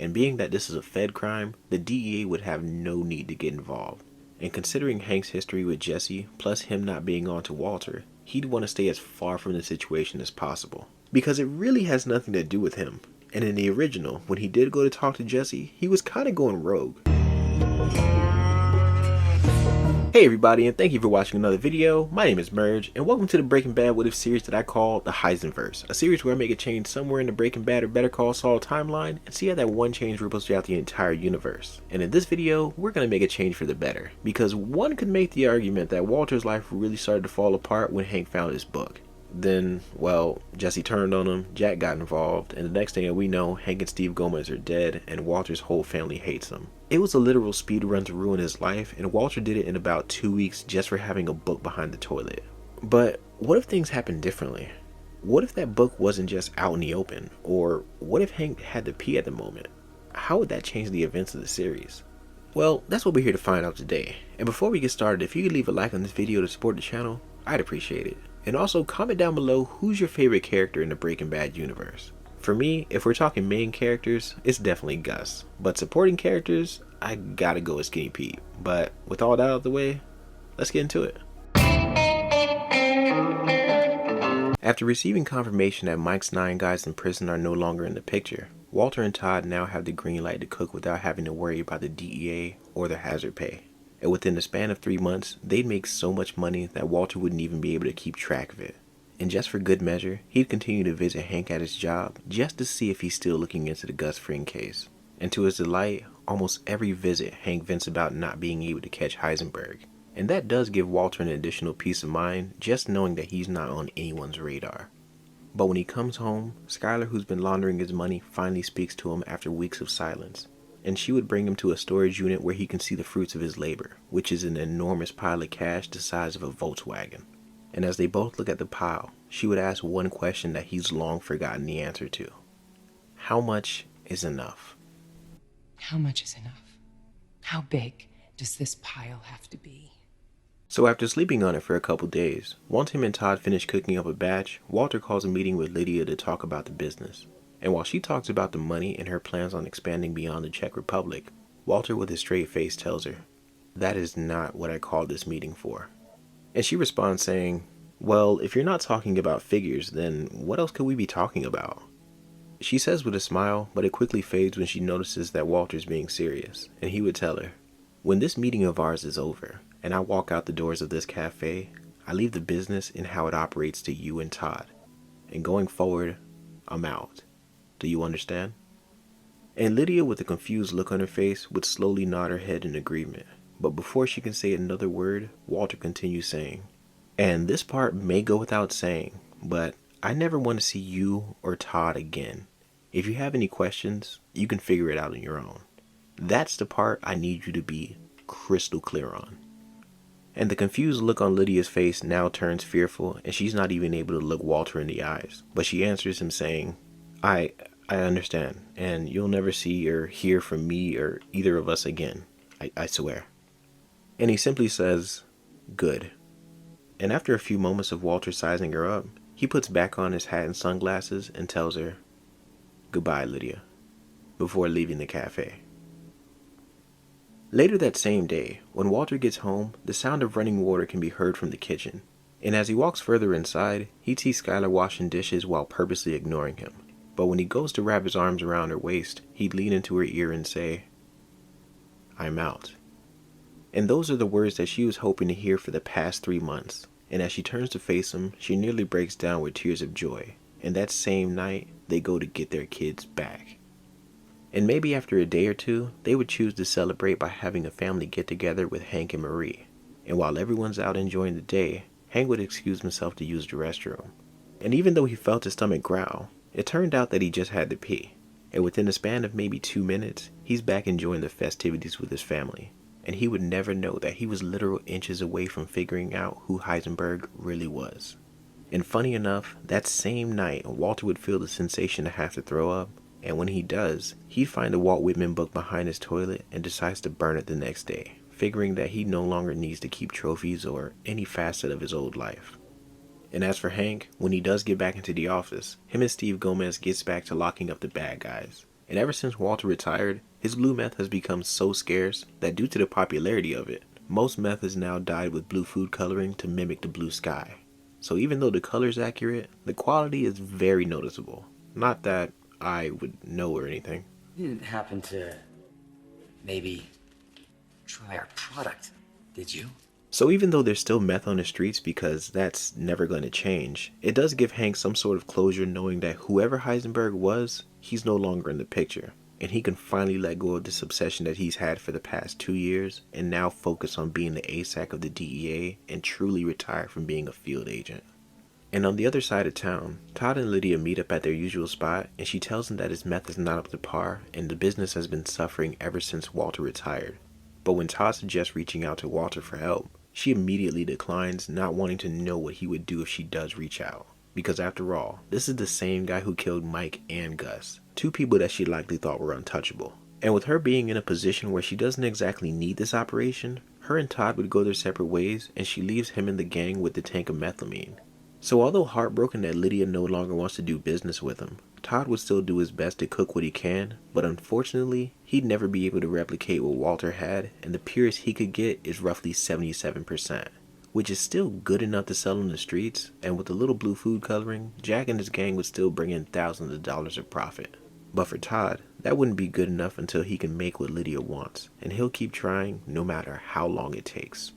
And being that this is a Fed crime, the DEA would have no need to get involved. And considering Hank's history with Jesse, plus him not being on to Walter, he'd want to stay as far from the situation as possible. Because it really has nothing to do with him. And in the original, when he did go to talk to Jesse, he was kind of going rogue. Hey everybody, and thank you for watching another video. My name is Merge, and welcome to the Breaking Bad What If series that I call the Heisenverse, a series where I make a change somewhere in the Breaking Bad or Better Call Saul timeline and see how that one change ripples throughout the entire universe. And in this video, we're going to make a change for the better, because one could make the argument that Walter's life really started to fall apart when Hank found his book. Then, well, Jesse turned on him, Jack got involved, and the next thing we know, Hank and Steve Gomez are dead, and Walter's whole family hates him. It was a literal speed run to ruin his life, and Walter did it in about 2 weeks just for having a book behind the toilet. But what if things happened differently? What if that book wasn't just out in the open? Or what if Hank had to pee at the moment? How would that change the events of the series? Well, that's what we're here to find out today. And before we get started, if you could leave a like on this video to support the channel, I'd appreciate it. And also comment down below who's your favorite character in the Breaking Bad universe. For me, if we're talking main characters, it's definitely Gus. But supporting characters, I gotta go with Skinny Pete. But with all that out of the way, let's get into it. After receiving confirmation that Mike's 9 guys in prison are no longer in the picture, Walter and Todd now have the green light to cook without having to worry about the DEA or the hazard pay. And within the span of 3 months, they'd make so much money that Walter wouldn't even be able to keep track of it. And just for good measure, he'd continue to visit Hank at his job just to see if he's still looking into the Gus Fring case. And to his delight, almost every visit Hank vents about not being able to catch Heisenberg. And that does give Walter an additional peace of mind just knowing that he's not on anyone's radar. But when he comes home, Skylar, who's been laundering his money, finally speaks to him after weeks of silence. And she would bring him to a storage unit where he can see the fruits of his labor, which is an enormous pile of cash the size of a Volkswagen. And as they both look at the pile, she would ask one question that he's long forgotten the answer to. How much is enough? How much is enough? How big does this pile have to be? So after sleeping on it for a couple days, once him and Todd finish cooking up a batch, Walter calls a meeting with Lydia to talk about the business. And while she talks about the money and her plans on expanding beyond the Czech Republic, Walter with a straight face tells her, "That is not what I called this meeting for." And she responds saying, "Well, if you're not talking about figures, then what else could we be talking about?" She says with a smile, but it quickly fades when she notices that Walter's being serious, and he would tell her, "When this meeting of ours is over, and I walk out the doors of this cafe, I leave the business and how it operates to you and Todd. And going forward, I'm out. Do you understand?" And Lydia, with a confused look on her face, would slowly nod her head in agreement. But before she can say another word, Walter continues saying, "And this part may go without saying, but I never want to see you or Todd again. If you have any questions, you can figure it out on your own. That's the part I need you to be crystal clear on." And the confused look on Lydia's face now turns fearful, and she's not even able to look Walter in the eyes. But she answers him saying, I understand, and you'll never see or hear from me or either of us again. I swear." And he simply says, "Good." And after a few moments of Walter sizing her up, he puts back on his hat and sunglasses and tells her, "Goodbye, Lydia," before leaving the cafe. Later that same day, when Walter gets home, the sound of running water can be heard from the kitchen. And as he walks further inside, he sees Skylar washing dishes while purposely ignoring him. But when he goes to wrap his arms around her waist, he'd lean into her ear and say, "I'm out." And those are the words that she was hoping to hear for the past 3 months. And as she turns to face him, she nearly breaks down with tears of joy. And that same night, they go to get their kids back. And maybe after a day or two, they would choose to celebrate by having a family get-together with Hank and Marie. And while everyone's out enjoying the day, Hank would excuse himself to use the restroom. And even though he felt his stomach growl, it turned out that he just had to pee. And within the span of maybe 2 minutes, he's back enjoying the festivities with his family. And he would never know that he was literal inches away from figuring out who Heisenberg really was. And funny enough, that same night, Walter would feel the sensation to have to throw up. And when he does, he'd find the Walt Whitman book behind his toilet and decides to burn it the next day, figuring that he no longer needs to keep trophies or any facet of his old life. And as for Hank, when he does get back into the office, him and Steve Gomez gets back to locking up the bad guys. And ever since Walter retired, his blue meth has become so scarce that due to the popularity of it, most meth is now dyed with blue food coloring to mimic the blue sky. So even though the color is accurate, the quality is very noticeable. Not that I would know or anything. You didn't happen to maybe try our product, did you? So even though there's still meth on the streets because that's never going to change, it does give Hank some sort of closure knowing that whoever Heisenberg was, he's no longer in the picture. And he can finally let go of this obsession that he's had for the past 2 years and now focus on being the ASAC of the DEA and truly retire from being a field agent. And on the other side of town, Todd and Lydia meet up at their usual spot and she tells him that his meth is not up to par and the business has been suffering ever since Walter retired. But when Todd suggests reaching out to Walter for help, she immediately declines, not wanting to know what he would do if she does reach out. Because after all, this is the same guy who killed Mike and Gus, two people that she likely thought were untouchable. And with her being in a position where she doesn't exactly need this operation, her and Todd would go their separate ways and she leaves him and the gang with the tank of methylamine. So although heartbroken that Lydia no longer wants to do business with him, Todd would still do his best to cook what he can, but unfortunately, he'd never be able to replicate what Walter had, and the purest he could get is roughly 77%, which is still good enough to sell on the streets, and with a little blue food coloring, Jack and his gang would still bring in thousands of dollars of profit. But for Todd, that wouldn't be good enough until he can make what Lydia wants, and he'll keep trying no matter how long it takes.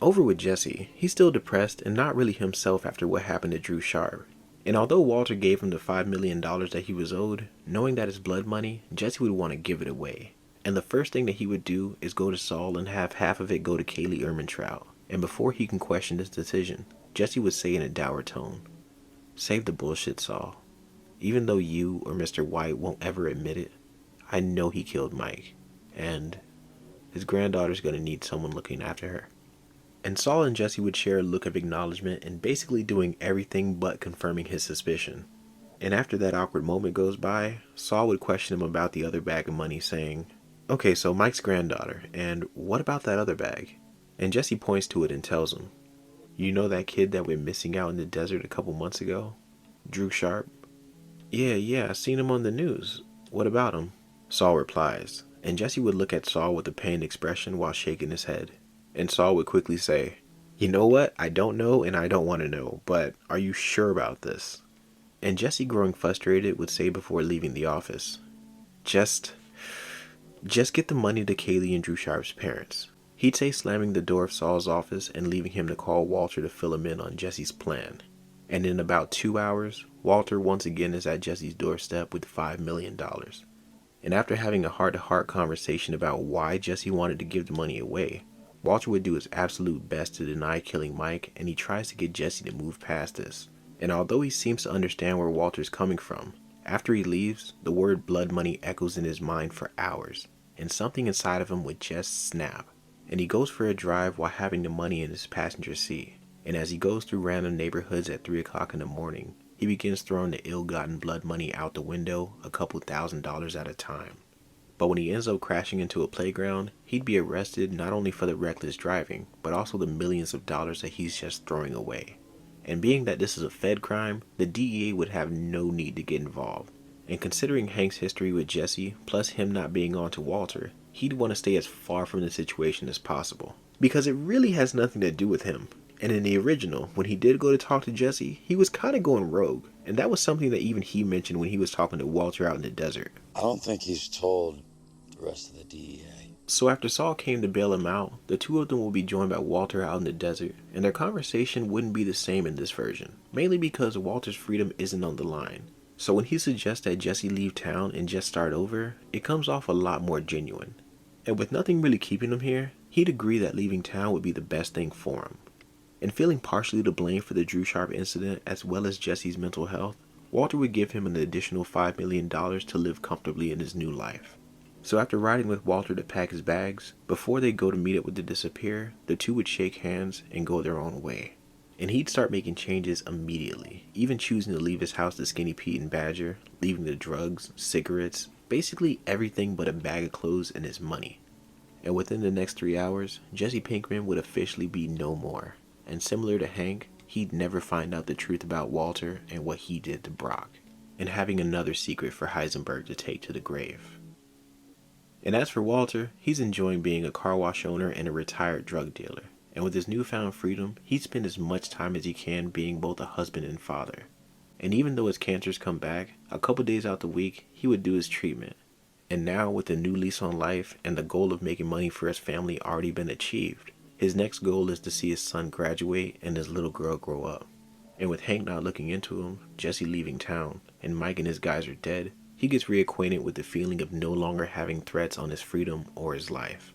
Over with Jesse, he's still depressed and not really himself after what happened to Drew Sharp. And although Walter gave him the $5 million that he was owed, knowing that it's blood money, Jesse would want to give it away. And the first thing that he would do is go to Saul and have half of it go to Kaylee Ehrmantraut. And before he can question this decision, Jesse would say in a dour tone, "Save the bullshit, Saul. Even though you or Mr. White won't ever admit it, I know he killed Mike. And his granddaughter's going to need someone looking after her." And Saul and Jesse would share a look of acknowledgement and basically doing everything but confirming his suspicion. And after that awkward moment goes by, Saul would question him about the other bag of money, saying, "Okay, so Mike's granddaughter, and what about that other bag?" And Jesse points to it and tells him, "You know that kid that went missing out in the desert a couple months ago? Drew Sharp?" Yeah, I seen him on the news. What about him?" Saul replies, and Jesse would look at Saul with a pained expression while shaking his head. And Saul would quickly say, "You know what? I don't know and I don't want to know, but are you sure about this?" And Jesse, growing frustrated, would say before leaving the office, Just get the money to Kaylee and Drew Sharp's parents." He'd say, slamming the door of Saul's office and leaving him to call Walter to fill him in on Jesse's plan. And in about 2 hours, Walter once again is at Jesse's doorstep with $5 million. And after having a heart-to-heart conversation about why Jesse wanted to give the money away, Walter would do his absolute best to deny killing Mike, and he tries to get Jesse to move past this. And although he seems to understand where Walter's coming from, after he leaves, the word blood money echoes in his mind for hours, and something inside of him would just snap. And he goes for a drive while having the money in his passenger seat. And as he goes through random neighborhoods at 3 o'clock in the morning, he begins throwing the ill-gotten blood money out the window a couple $1,000s at a time. But when he ends up crashing into a playground, he'd be arrested not only for the reckless driving, but also the millions of dollars that he's just throwing away. And being that this is a Fed crime, the DEA would have no need to get involved. And considering Hank's history with Jesse, plus him not being on to Walter, he'd want to stay as far from the situation as possible. Because it really has nothing to do with him. And in the original, when he did go to talk to Jesse, he was kind of going rogue. And that was something that even he mentioned when he was talking to Walter out in the desert. I don't think he's told the rest of the DEA. So after Saul came to bail him out, the two of them will be joined by Walter out in the desert, and their conversation wouldn't be the same in this version, mainly because Walter's freedom isn't on the line. So when he suggests that Jesse leave town and just start over, it comes off a lot more genuine. And with nothing really keeping him here, he'd agree that leaving town would be the best thing for him. And feeling partially to blame for the Drew Sharp incident as well as Jesse's mental health, Walter would give him an additional $5 million to live comfortably in his new life. So after riding with Walter to pack his bags, before they go to meet up with the disappear, the two would shake hands and go their own way. And he'd start making changes immediately, even choosing to leave his house to Skinny Pete and Badger, leaving the drugs, cigarettes, basically everything but a bag of clothes and his money. And within the next 3 hours, Jesse Pinkman would officially be no more. And similar to Hank, he'd never find out the truth about Walter and what he did to Brock. and having another secret for Heisenberg to take to the grave. And as for Walter, he's enjoying being a car wash owner and a retired drug dealer. And with his newfound freedom, he'd spend as much time as he can being both a husband and father. And even though his cancers come back, a couple days out the week, he would do his treatment. And now, with a new lease on life and the goal of making money for his family already been achieved, his next goal is to see his son graduate and his little girl grow up. And with Hank not looking into him, Jesse leaving town, and Mike and his guys are dead, he gets reacquainted with the feeling of no longer having threats on his freedom or his life.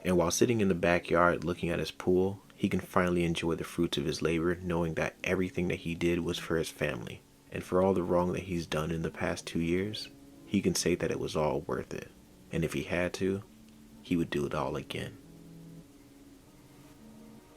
And while sitting in the backyard looking at his pool, he can finally enjoy the fruits of his labor, knowing that everything that he did was for his family. And for all the wrong that he's done in the past 2 years, he can say that it was all worth it. And if he had to, he would do it all again.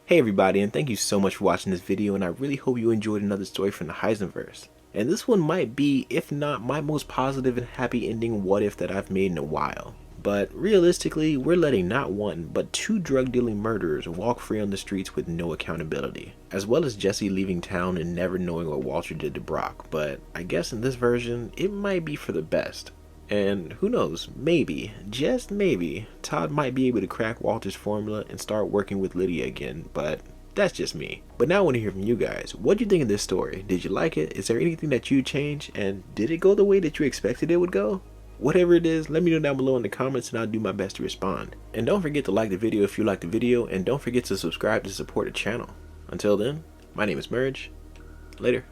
Hey everybody, and thank you so much for watching this video, and I really hope you enjoyed another story from the Heisenverse. And this one might be, if not my most positive and happy ending what if that I've made in a while. But realistically, we're letting not one, but 2 drug-dealing murderers walk free on the streets with no accountability. As well as Jesse leaving town and never knowing what Walter did to Brock. But I guess in this version, it might be for the best. And who knows, maybe, just maybe, Todd might be able to crack Walter's formula and start working with Lydia again, but that's just me. But now I want to hear from you guys. What do you think of this story? Did you like it? Is there anything that you'd change? And did it go the way that you expected it would go? Whatever it is, let me know down below in the comments and I'll do my best to respond. And don't forget to like the video if you liked the video, and don't forget to subscribe to support the channel. Until then, my name is Merge. Later.